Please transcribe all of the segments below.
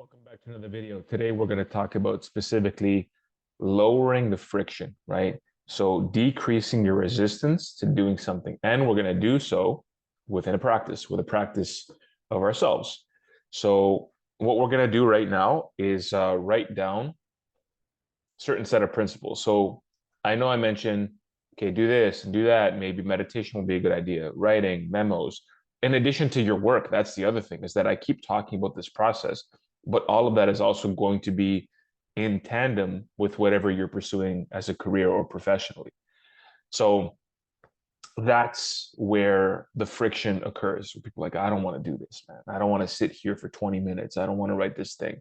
Welcome back to another video. Today, we're going to talk about specifically lowering the friction, right? So decreasing your resistance to doing something. And we're going to do so within a practice, with a practice of ourselves. So what we're going to do right now is write down certain set of principles. So I know I mentioned, okay, do this and do that. Maybe meditation will be a good idea, writing, memos. In addition to your work, that's the other thing, is that I keep talking about this process, but all of that is also going to be in tandem with whatever you're pursuing as a career or professionally. So that's where the friction occurs. People are like, I don't want to do this, man. I don't want to sit here for 20 minutes. I don't want to write this thing.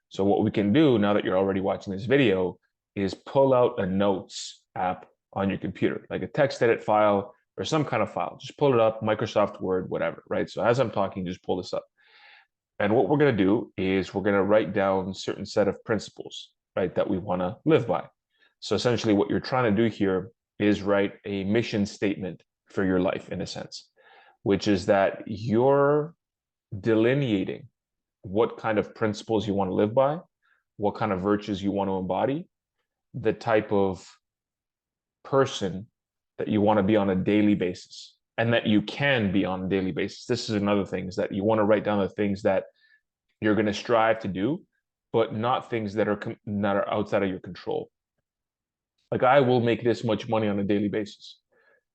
So what we can do now that you're already watching this video is pull out a notes app on your computer, like a text edit file or some kind of file. Just pull it up, Microsoft Word, whatever, right? So as I'm talking, just pull this up. And what we're going to do is we're going to write down a certain set of principles, right, that we want to live by. So essentially what you're trying to do here is write a mission statement for your life, in a sense, which is that you're delineating what kind of principles you want to live by, what kind of virtues you want to embody, the type of person that you want to be on a daily basis, and that you can be on a daily basis. This is another thing, is that you want to write down the things that you're going to strive to do, but not things that are outside of your control. Like, I will make this much money on a daily basis.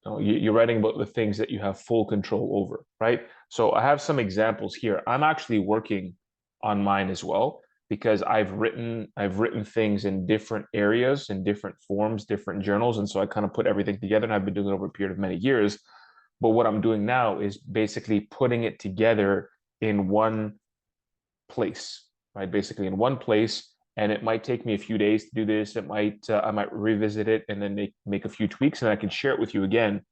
No, you're writing about the things that you have full control over, right? So I have some examples here. I'm actually working on mine as well, because I've written things in different areas, in different forms, different journals, and so I kind of put everything together, and I've been doing it over a period of many years. But what I'm doing now is basically putting it together in one place, right? Basically in one place, and it might take me a few days to do this. I might revisit it and then make a few tweaks, and I can share it with you again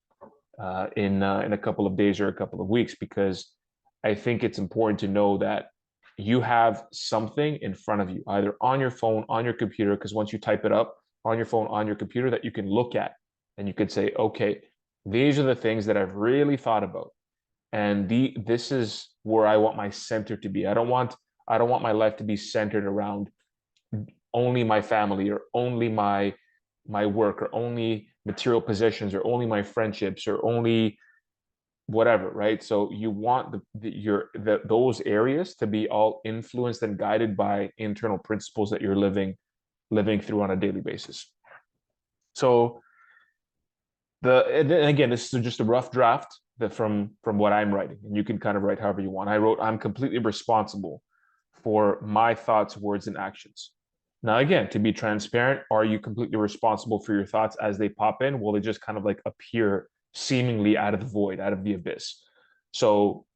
in a couple of days or a couple of weeks, because I think it's important to know that you have something in front of you, either on your phone, on your computer, because once you type it up on your phone, on your computer, that you can look at, and you could say, okay, these are the things that I've really thought about, and this is where I want my center to be. I don't want my life to be centered around only my family, or only my work, or only material possessions, or only my friendships, or only whatever, right? So you want those areas to be all influenced and guided by internal principles that you're living through on a daily basis. So and again, this is just a rough draft that from what I'm writing, and you can kind of write however you want. I wrote, I'm completely responsible for my thoughts, words, and actions. Now, again, to be transparent, are you completely responsible for your thoughts as they pop in? Will they just kind of like appear seemingly out of the void, out of the abyss? So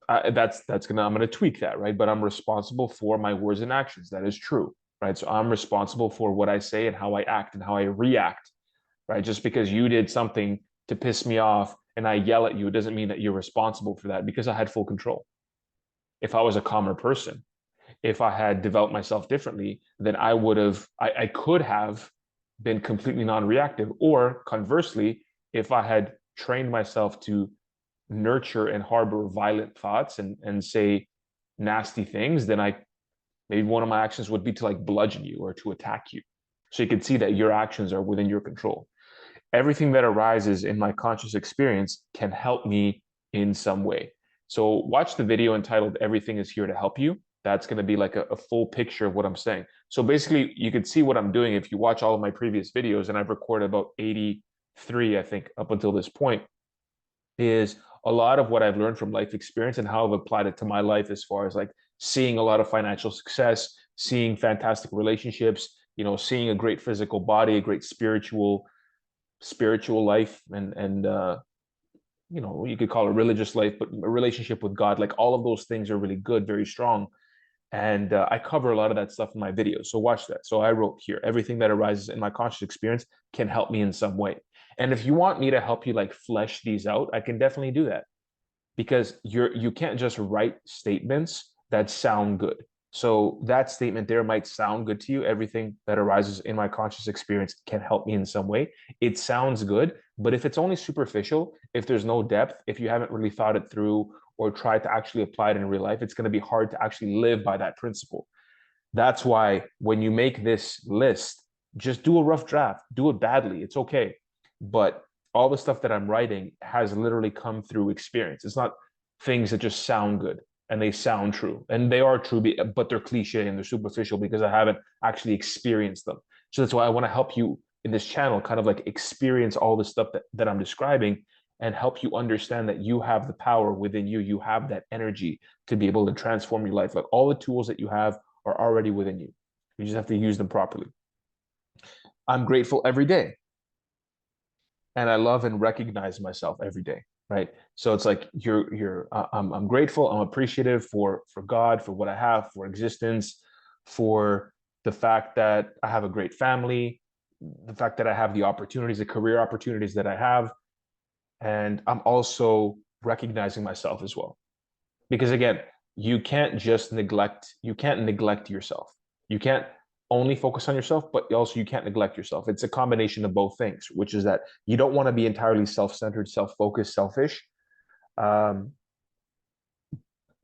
I'm gonna tweak that, right? But I'm responsible for my words and actions. That is true, right? So I'm responsible for what I say and how I act and how I react, right? Just because you did something to piss me off and I yell at you, it doesn't mean that you're responsible for that, because I had full control. If I was a calmer person, if I had developed myself differently, then I could have been completely non-reactive. Or conversely, if I had trained myself to nurture and harbor violent thoughts and say nasty things, then maybe one of my actions would be to like bludgeon you or to attack you. So you can see that your actions are within your control. Everything that arises in my conscious experience can help me in some way. So watch the video entitled "Everything is Here to Help You." That's going to be like a full picture of what I'm saying. So basically, you can see what I'm doing if you watch all of my previous videos, and I've recorded about 83, I think, up until this point, is a lot of what I've learned from life experience and how I've applied it to my life, as far as like seeing a lot of financial success, seeing fantastic relationships, seeing a great physical body, a great spiritual life, and you could call it religious life, but a relationship with God. Like, all of those things are really good, very strong. And I cover a lot of that stuff in my videos. So watch that. So I wrote here, everything that arises in my conscious experience can help me in some way. And if you want me to help you like flesh these out, I can definitely do that, because you can't just write statements that sound good. So that statement there might sound good to you. Everything that arises in my conscious experience can help me in some way. It sounds good, but if it's only superficial, if there's no depth, if you haven't really thought it through or tried to actually apply it in real life, it's going to be hard to actually live by that principle. That's why when you make this list, just do a rough draft, do it badly. It's okay. But all the stuff that I'm writing has literally come through experience. It's not things that just sound good and they sound true. And they are true, but they're cliche and they're superficial because I haven't actually experienced them. So that's why I want to help you in this channel kind of like experience all the stuff that I'm describing and help you understand that you have the power within you. You have that energy to be able to transform your life. Like all the tools that you have are already within you. You just have to use them properly. I'm grateful every day. And I love and recognize myself every day, right? So it's like I'm grateful, I'm appreciative for God, for what I have, for existence, for the fact that I have a great family, the fact that I have the opportunities, the career opportunities that I have. And I'm also recognizing myself as well. Because again, you can't neglect yourself. You can't only focus on yourself, but also you can't neglect yourself. It's a combination of both things, which is that you don't want to be entirely self-centered, self-focused, selfish. Um,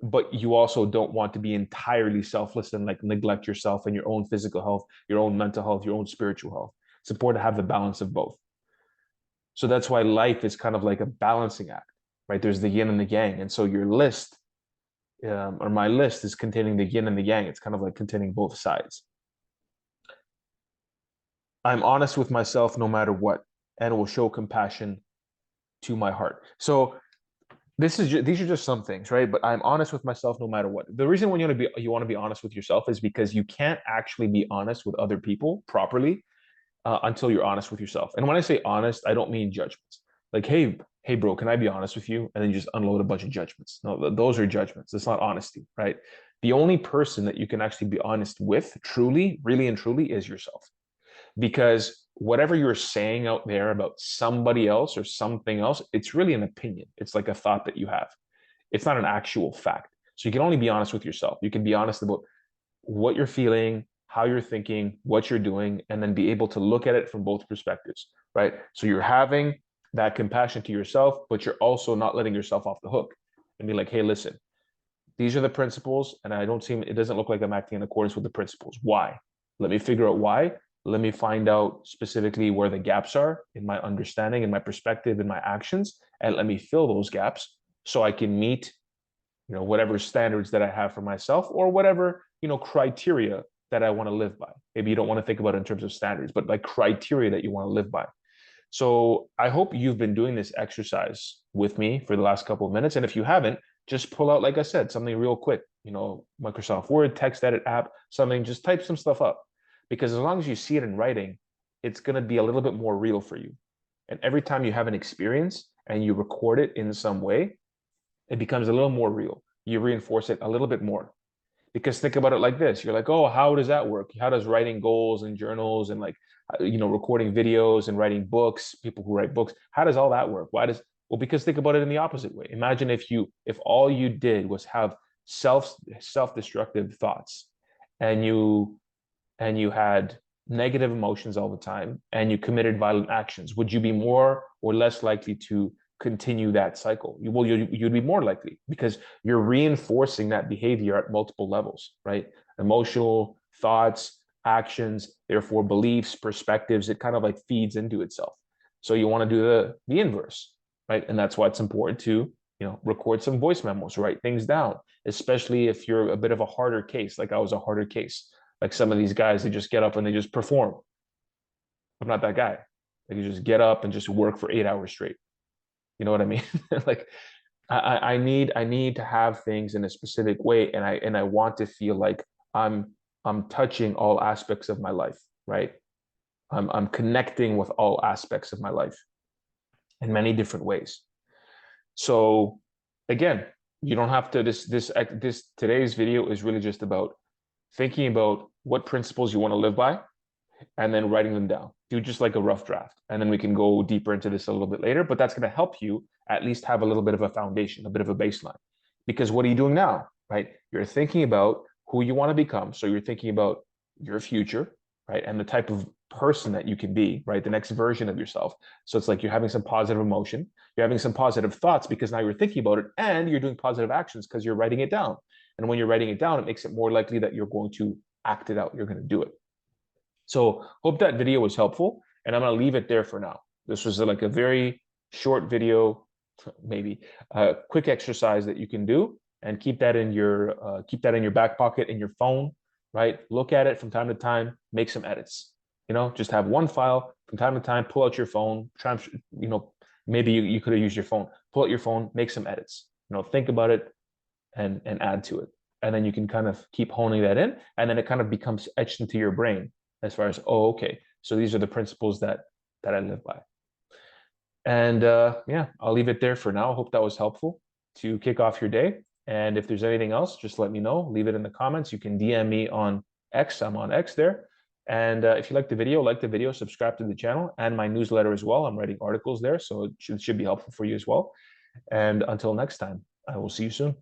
but you also don't want to be entirely selfless and like neglect yourself and your own physical health, your own mental health, your own spiritual health. It's important to have the balance of both. So that's why life is kind of like a balancing act, right? There's the yin and the yang. And so your list, or my list, is containing the yin and the yang. It's kind of like containing both sides. I'm honest with myself no matter what, and will show compassion to my heart. So these are just some things, right? But I'm honest with myself no matter what. The reason when you want to be honest with yourself is because you can't actually be honest with other people properly until you're honest with yourself. And when I say honest, I don't mean judgments. Like, hey, bro, can I be honest with you? And then you just unload a bunch of judgments. No, those are judgments. It's not honesty, right? The only person that you can actually be honest with, truly, really and truly, is yourself. Because whatever you're saying out there about somebody else or something else, it's really an opinion. It's like a thought that you have. It's not an actual fact. So you can only be honest with yourself. You can be honest about what you're feeling, how you're thinking, what you're doing, and then be able to look at it from both perspectives, right? So you're having that compassion to yourself, but you're also not letting yourself off the hook and be like, hey, listen, these are the principles, and it doesn't look like I'm acting in accordance with the principles. Why? Let me figure out why. Let me find out specifically where the gaps are in my understanding, in my perspective, in my actions, and let me fill those gaps so I can meet, whatever standards that I have for myself or whatever, criteria that I want to live by. Maybe you don't want to think about it in terms of standards, but like criteria that you want to live by. So I hope you've been doing this exercise with me for the last couple of minutes. And if you haven't, just pull out, like I said, something real quick, Microsoft Word, text edit app, something, just type some stuff up. Because as long as you see it in writing, it's going to be a little bit more real for you. And every time you have an experience and you record it in some way, it becomes a little more real. You reinforce it a little bit more. Because think about it like this. You're like, oh, how does that work? How does writing goals and journals and like, recording videos and writing books, people who write books, how does all that work? Well, because think about it in the opposite way. Imagine if all you did was have self-destructive thoughts and you had negative emotions all the time and you committed violent actions, would you be more or less likely to continue that cycle? You'd be more likely because you're reinforcing that behavior at multiple levels, right? Emotional, thoughts, actions, therefore beliefs, perspectives. It kind of like feeds into itself. So you want to do the inverse, right? And that's why it's important to record some voice memos, write things down, especially if you're a bit of a harder case. Like I was a harder case. Like some of these guys, they just get up and they just perform. I'm not that guy. Like you just get up and just work for 8 hours straight. You know what I mean? Like I need to have things in a specific way, and I want to feel like I'm touching all aspects of my life, right? I'm connecting with all aspects of my life in many different ways. So again, you don't have to this today's video is really just about thinking about what principles you want to live by and then writing them down. Do just like a rough draft. And then we can go deeper into this a little bit later, but that's going to help you at least have a little bit of a foundation, a bit of a baseline. Because what are you doing now, right? You're thinking about who you want to become. So you're thinking about your future, right? And the type of person that you can be, right? The next version of yourself. So it's like you're having some positive emotion, you're having some positive thoughts because now you're thinking about it and you're doing positive actions because you're writing it down. And when you're writing it down, it makes it more likely that you're going to act it out. You're going to do it. So hope that video was helpful, and I'm going to leave it there for now. This was like a very short video, maybe a quick exercise that you can do, and keep that in your back pocket in your phone, right? Look at it from time to time, make some edits. Just have one file from time to time, pull out your phone, try, maybe you could have used your phone, pull out your phone, make some edits, think about it and add to it. And then you can kind of keep honing that in, and then it kind of becomes etched into your brain as far as, oh, okay, so these are the principles that I live by. And yeah, I'll leave it there for now. I hope that was helpful to kick off your day. And if there's anything else, just let me know. Leave it in the comments. You can DM me on X. I'm on X there. And if you like the video, subscribe to the channel and my newsletter as well. I'm writing articles there, so it should be helpful for you as well. And until next time, I will see you soon.